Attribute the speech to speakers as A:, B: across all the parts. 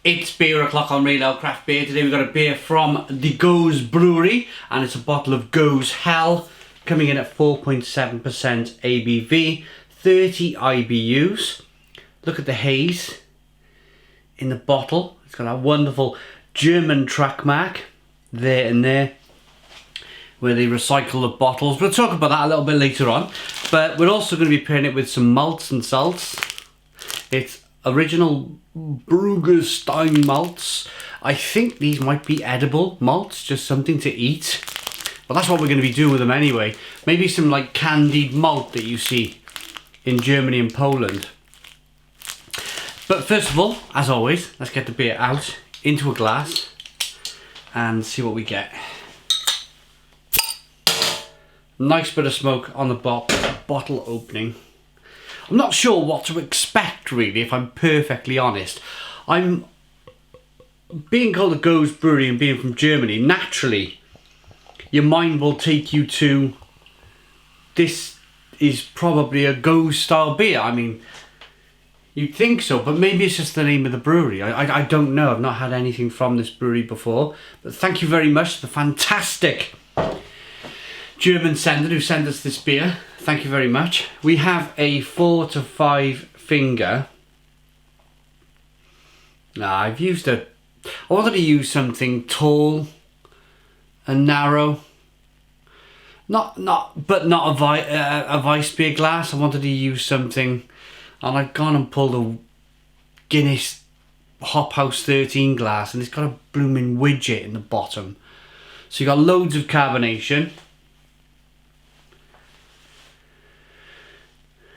A: It's beer o'clock on Real Ale Craft Beer. Today we've got a beer from the Gose Brauerei, and it's a bottle of Gose Hell, coming in at 4.7% ABV, 30 IBUs. Look at the haze in the bottle. It's got a wonderful German track mark there and there, where they recycle the bottles. We'll talk about that a little bit later on. But we're also going to be pairing it with some Malz Salz. It's original Bruggerstein malts. I think these might be edible malts, just something to eat. Well, that's what we're going to be doing with them anyway. Maybe some like candied malt that you see in Germany and Poland. But first of all, as always, let's get the beer out into a glass and see what we get. Nice bit of smoke on the bottle opening. I'm not sure what to expect, really, if I'm perfectly honest. I'm being called a Gose Brewery and being from Germany, naturally your mind will take you to, this is probably a Gose style beer. I mean, you'd think so, but maybe it's just the name of the brewery. I don't know. I've not had anything from this brewery before. But thank you very much to the fantastic German sender who sent us this beer. Thank you very much. We have a 4 to 5 finger. I wanted to use something tall and narrow. Not a Weiss beer glass. I wanted to use something, and I've gone and pulled a Guinness Hop House 13 glass, and it's got a blooming widget in the bottom. So you got loads of carbonation.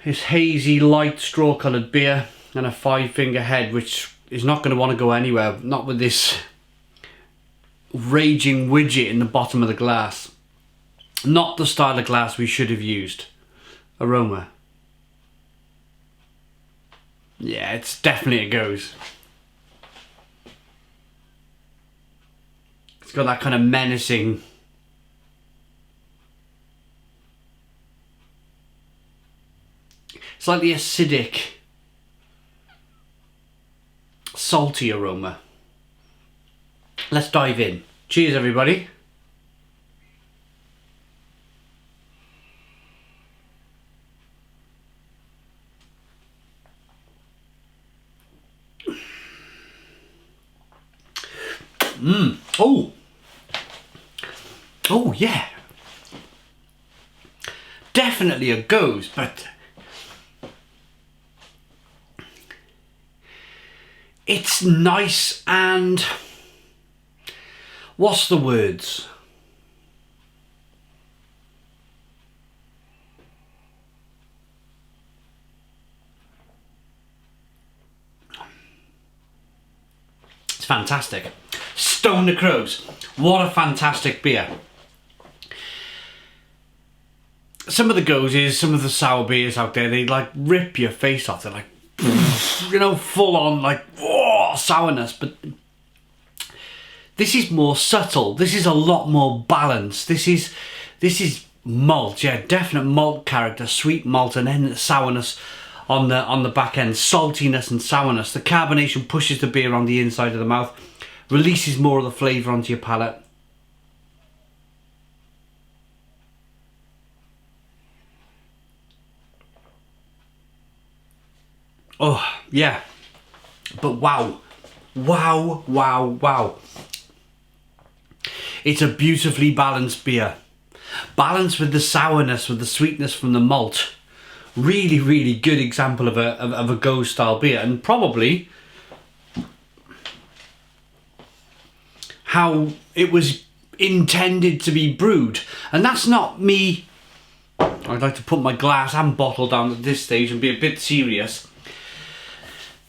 A: It's hazy, light, straw-coloured beer, and a 5-finger head, which is not going to want to go anywhere, not with this raging widget in the bottom of the glass. Not the style of glass we should have used. Aroma. Yeah, it's definitely a Gose. It's got that kind of menacing, slightly acidic, salty aroma. Let's dive in. Cheers, everybody. Oh yeah. Definitely a Gose, but it's nice and, what's the words? It's fantastic. Stone the Crows. What a fantastic beer. Some of the Goses, some of the sour beers out there, they like rip your face off. They're like, you know, full on like, oh, sourness. But this is more subtle. This is a lot more balanced. This is malt, yeah, definite malt character, sweet malt, and then the sourness on the back end, saltiness and sourness. The carbonation pushes the beer on the inside of the mouth, releases more of the flavour onto your palate. Oh, yeah. But wow. Wow, wow, wow. It's a beautifully balanced beer. Balanced with the sourness, with the sweetness from the malt. Really, really good example of a Gose style beer. And probably how it was intended to be brewed. And that's not me. I'd like to put my glass and bottle down at this stage and be a bit serious.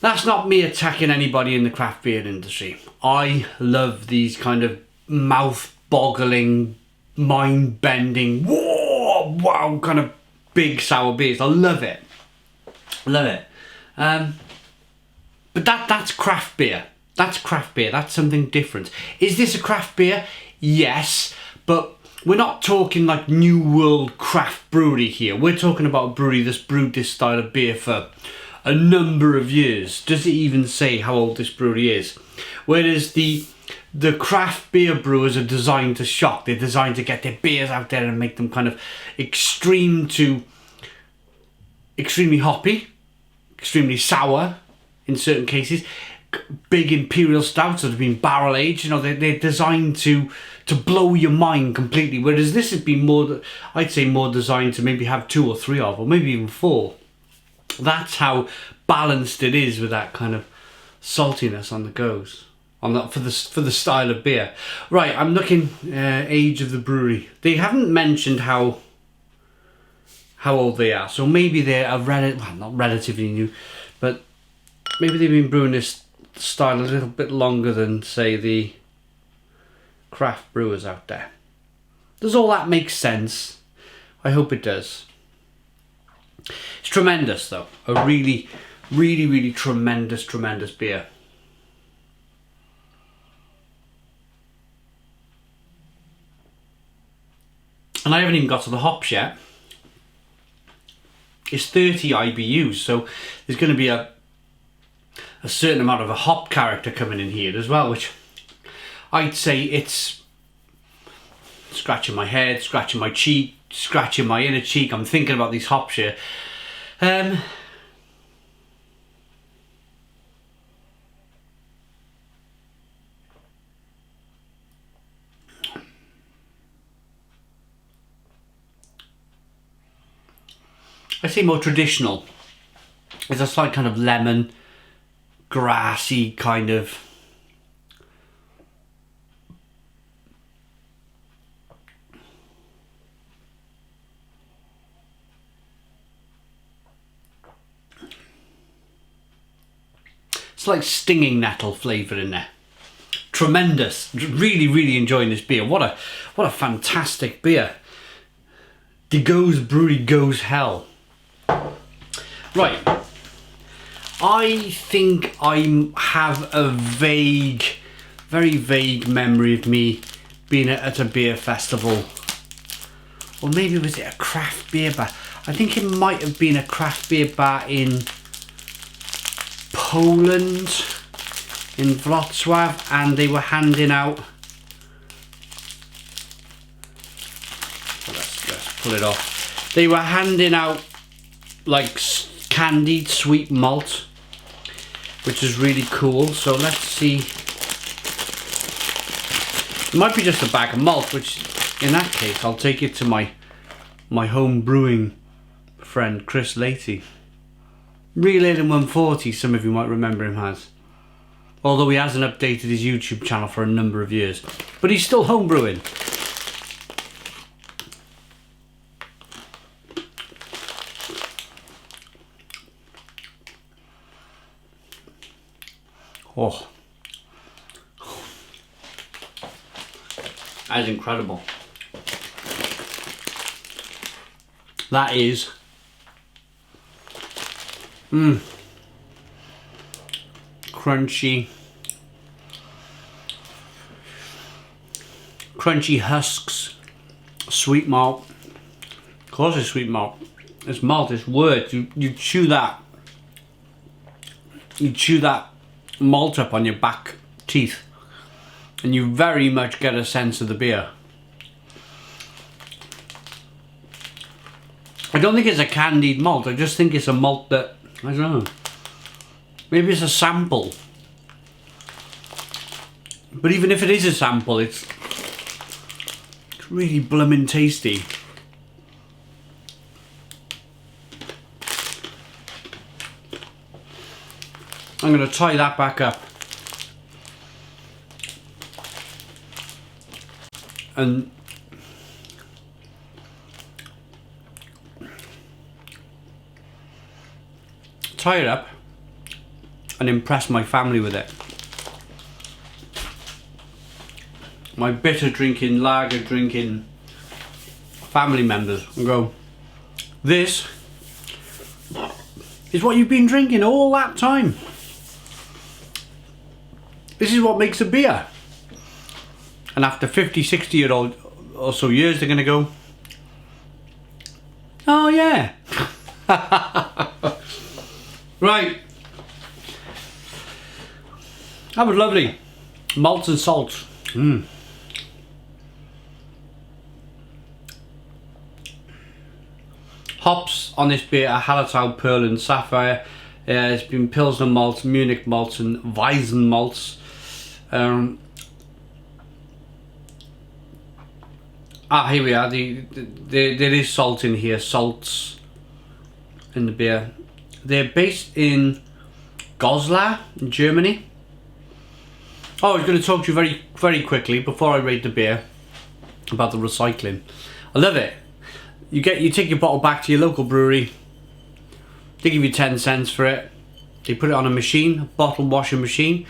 A: That's not me attacking anybody in the craft beer industry. I love these kind of mouth-boggling, mind-bending, whoa, wow, kind of big sour beers. I love it. Love it. But that's craft beer. That's craft beer. That's something different. Is this a craft beer? Yes, but we're not talking like new world craft brewery here. We're talking about a brewery that's brewed this style of beer for a number of years. Does it even say how old this brewery is? Whereas the craft beer brewers are designed to shock. They're designed to get their beers out there and make them kind of extreme to extremely hoppy, extremely sour in certain cases. Big imperial stouts that have been barrel aged, you know, they're designed to blow your mind completely. Whereas this has been more, I'd say, more designed to maybe have 2 or 3 of, or maybe even 4. That's how balanced it is with that kind of saltiness on the Gose, on that for the style of beer. Right, I'm looking age of the brewery. They haven't mentioned how old they are, so maybe they're not relatively new, but maybe they've been brewing this style a little bit longer than, say, the craft brewers out there. Does all that make sense? I hope it does. It's tremendous though. A really, really, really tremendous beer. And I haven't even got to the hops yet. It's 30 IBUs, so there's going to be a certain amount of a hop character coming in here as well, which I'd say it's scratching my head, scratching my cheek, scratching my inner cheek. I'm thinking about these hops here. I say more traditional. It's a slight kind of lemon, grassy kind of it's like stinging nettle flavour in there. Tremendous. Really, really enjoying this beer. What a fantastic beer. The Gose Brauerei Gose Hell. Right. I think I have a vague, very vague memory of me being at a beer festival. Or maybe was it a craft beer bar? I think it might have been a craft beer bar in Poland, in Wrocław, and they were handing out, let's pull it off. They were handing out like candied sweet malt, which is really cool. So let's see. It might be just a bag of malt, which in that case I'll take it to my home brewing friend Chris Latey. Real Ale 140, some of you might remember him as. Although he hasn't updated his YouTube channel for a number of years. But he's still home brewing. Oh. That is incredible. That is crunchy husks, sweet malt. Of course it's sweet malt. It's malt, it's words. You chew that. You chew that malt up on your back teeth and you very much get a sense of the beer. I don't think it's a candied malt, I just think it's a malt that, I don't know, maybe it's a sample. But even if it is a sample, it's really blooming tasty. I'm going to tie that back up and tie it up and impress my family with it. My bitter drinking, lager drinking family members, and go, this is what you've been drinking all that time. This is what makes a beer. And after 50, 60 year old or so years, they're going to go, oh yeah. Right. That was lovely. Malz and Salz. Hops on this beer are Hallertau, Pearl and Sapphire. It's been Pilsner malts, Munich malts and Weizen malts. Here we are. There is salt in here. Salts in the beer. They're based in Goslar in Germany. Oh, I was going to talk to you very quickly before I rate the beer about the recycling. I love it. You take your bottle back to your local brewery. They give you 10 cents for it. They put it on a machine, a bottle washing machine,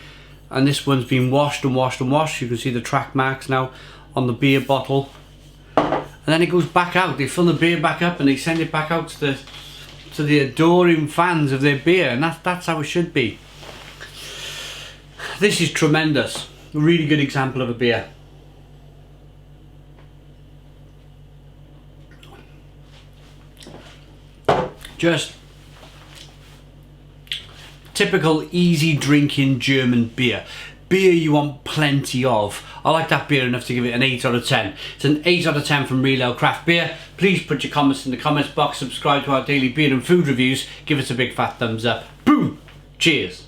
A: and this one's been washed and washed and washed. You can see the track marks now on the beer bottle. And then it goes back out. They fill the beer back up and they send it back out to the adoring fans of their beer, and that's how it should be. This is tremendous. A really good example of a beer. Just typical easy drinking German beer. Beer you want plenty of. I like that beer enough to give it an 8 out of 10. It's an 8 out of 10 from Real Ale Craft Beer. Please put your comments in the comments box. Subscribe to our daily beer and food reviews. Give us a big fat thumbs up. Boom! Cheers!